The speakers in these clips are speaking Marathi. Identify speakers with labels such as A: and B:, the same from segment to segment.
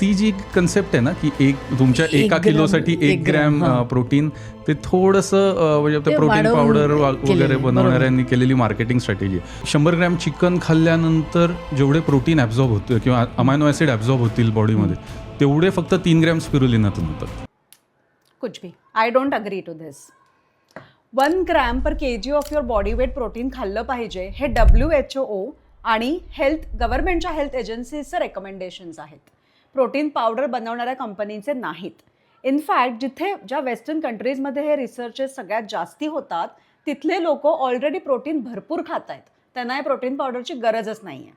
A: ती जी कन्सेप्ट आहे ना की तुमच्या एका किलोसाठी 1 ग्रॅम प्रोटीन, ते थोडंसं म्हणजे ते प्रोटीन पावडर वगैरे बनवणाऱ्यांनी केलेली मार्केटिंग स्ट्रॅटेजी. 100 ग्रॅम चिकन खाल्ल्यानंतर जेवढे प्रोटीन ॲब्झॉर्ब होते किंवा अमायनो ॲसिड ॲब्झॉर्ब होतील बॉडीमध्ये, तेवढे फक्त 3 ग्रॅम स्पिरुलिनातून होतात.
B: कुछ भी, I don't agree to this. 1 gram per KG of your body weight protein खाल्लं पाहिजे, हे WHO आणि गव्हर्नमेंटच्या हेल्थ एजन्सीजचे रेकमेंडेशन्स आहेत. प्रोटीन पावडर बनवणाऱ्या कंपनीचे नाहीत. इनफॅक्ट ज्या वेस्टर्न कंट्रीजमध्ये हे रिसर्चेस सगळ्यात जास्ती होतात, तिथले लोक ऑलरेडी प्रोटीन भरपूर खात आहेत. त्यांना या प्रोटीन पावडरची गरजच नाही आहे.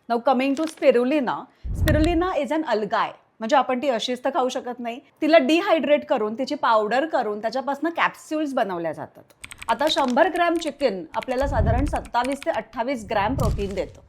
B: Now coming to spirulina. Spirulina is an algae, म्हणजे आपण ती अशीच तर खाऊ शकत नाही. तिला डिहायड्रेट करून, तिची पावडर करून त्याच्यापासून कॅप्स्युल्स बनवल्या जातात. आता 100 ग्रॅम चिकन आपल्याला साधारण 27 ते 28 ग्रॅम प्रोटीन देतं.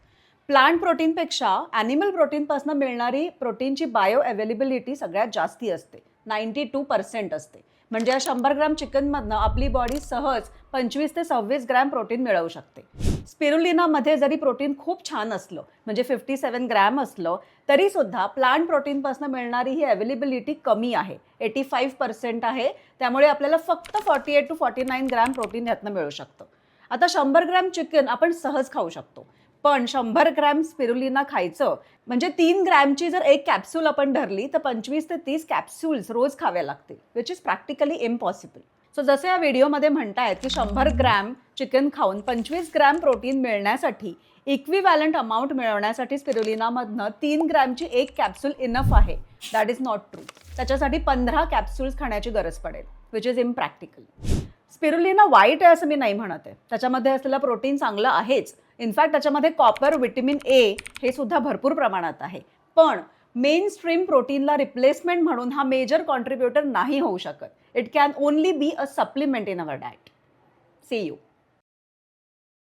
B: प्लांट प्रोटीनपेक्षा ॲनिमल प्रोटीनपासून मिळणारी प्रोटीनची बायो अवेलेबिलिटी सगळ्यात जास्ती असते, 92% असते. म्हणजे या 100 ग्रॅम चिकनमधनं आपली बॉडी सहज 25 ते 26 ग्रॅम प्रोटीन मिळवू शकते. स्पिरुलिनामध्ये जरी प्रोटीन खूप छान असलं, म्हणजे 57 ग्रॅम असलं, तरीसुद्धा प्लांट प्रोटीनपासून मिळणारी ही अवेलेबिलिटी कमी आहे, 85% आहे. त्यामुळे आपल्याला फक्त 48 to 49 ग्रॅम प्रोटीन यातनं मिळू शकतं. आता 100 ग्रॅम चिकन आपण सहज खाऊ शकतो, पण 100 ग्रॅम स्पिरुलिना खायचं म्हणजे 3 ग्रॅमची जर एक कॅप्सूल आपण धरली तर 25 ते 30 कॅप्सूल्स रोज खाव्या लागतील, which is practically impossible. So जसं या व्हिडिओमध्ये म्हणतायत की 100 ग्रॅम चिकन खाऊन 25 ग्रॅम प्रोटीन मिळण्यासाठी, इक्विव्हॅलंट अमाऊंट मिळवण्यासाठी स्पिरुलिनामधनं 3 ग्रॅमची एक कॅप्सूल इनफ आहे, दॅट इज नॉट ट्रू. त्याच्यासाठी 15 कॅप्सूल्स खाण्याची गरज पडेल, विच इज इम्प्रॅक्टिकल. स्पिरुलिना वाईट आहे असं मी नाही म्हणत आहे. त्याच्यामध्ये असलेलं प्रोटीन चांगलं आहेच. इनफॅक्ट त्याच्यामध्ये कॉपर, व्हिटॅमिन ए हे सुद्धा भरपूर प्रमाणात आहे. पण मेन स्ट्रीम प्रोटीनला रिप्लेसमेंट म्हणून हा मेजर कॉन्ट्रीब्युटर नाही होऊ शकत. It can only be a supplement in our diet. See you.